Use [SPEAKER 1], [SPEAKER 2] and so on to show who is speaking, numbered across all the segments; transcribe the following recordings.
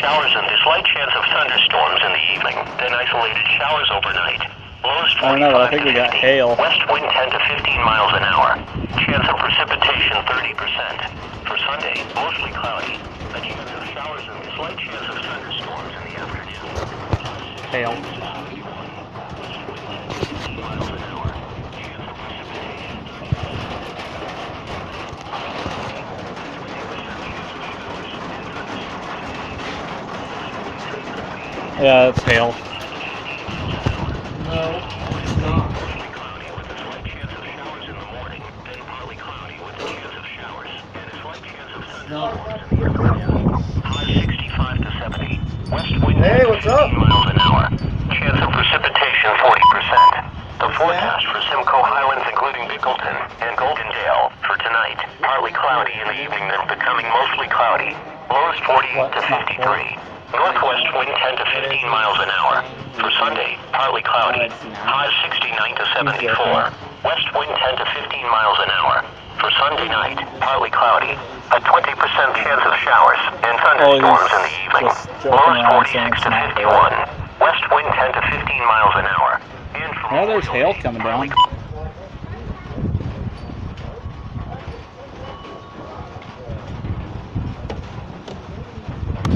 [SPEAKER 1] showers and a slight chance of thunderstorms in the evening, then isolated showers overnight. Lows 45
[SPEAKER 2] I don't know, but I think we got hail.
[SPEAKER 1] West wind 10 to 15 miles an hour. Chance of precipitation 30%. For Sunday, mostly cloudy. A chance of showers and a slight chance of thunderstorms in the afternoon.
[SPEAKER 2] Hail. Yeah, it's hail.
[SPEAKER 3] No, it's not.
[SPEAKER 1] Mostly cloudy with a slight chance of showers in the morning, then partly cloudy with a chance of showers and a slight chance of thunderstorms in the afternoon. High 65 to 70. West wind 10 to 15 miles an hour. Chance of precipitation 40%. The forecast for Simcoe Highlands, including Bickleton and Goldendale, for tonight: partly cloudy in the evening, then becoming mostly cloudy. Lows 48 to 53. Northwest wind 10 to 15 miles an hour. For Sunday, partly cloudy. Highs 69 to 74. West wind 10 to 15 miles an hour. For Sunday night, partly cloudy. A 20% chance of showers and thunderstorms in the evening. Lows 46 to 51. West wind 10 to 15 miles an hour. And from
[SPEAKER 2] Yeah, there's hail coming down.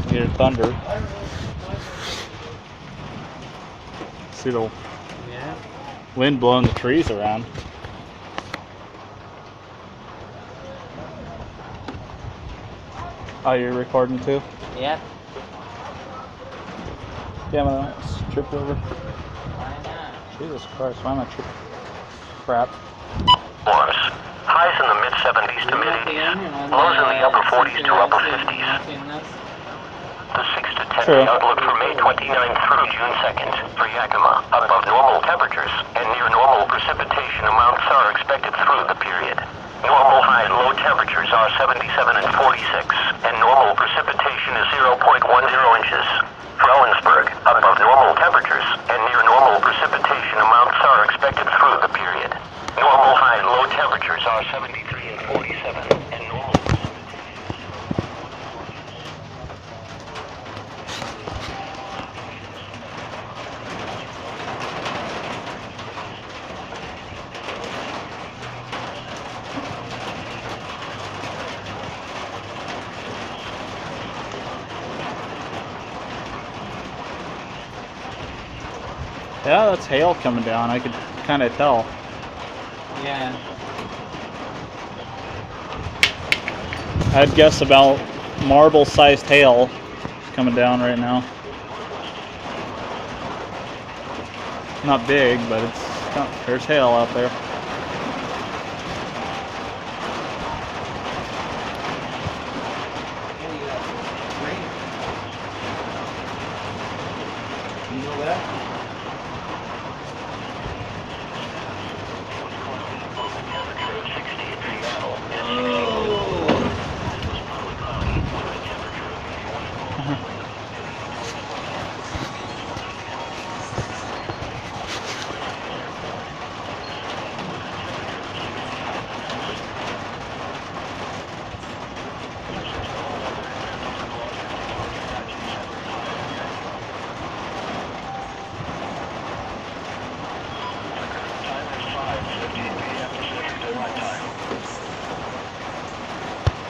[SPEAKER 2] Hear thunder. See the wind blowing the trees around. Oh, you're recording too?
[SPEAKER 3] Yeah.
[SPEAKER 2] Damn it, I tripped over.
[SPEAKER 3] Why not?
[SPEAKER 2] Jesus Christ, why am I tripping? Crap.
[SPEAKER 1] Storms. Highs in the mid-70s to mid-80s. Lows in the upper 40s to upper 50s. The 6 to 10 day outlook for May 29th through June 2nd for Yakima. Above normal temperatures and near normal precipitation amounts are expected through the period. Normal high and low temperatures are 77 and 46, and normal precipitation is 0.10 inches. For Ellensburg, above normal temperatures and near normal precipitation amounts are expected through the period. Normal high and low temperatures are 73 and 47, and normal
[SPEAKER 2] Yeah, that's hail coming down. I could kind of tell.
[SPEAKER 3] Yeah.
[SPEAKER 2] I'd guess about marble-sized hail coming down right now. Not big, but there's hail out there.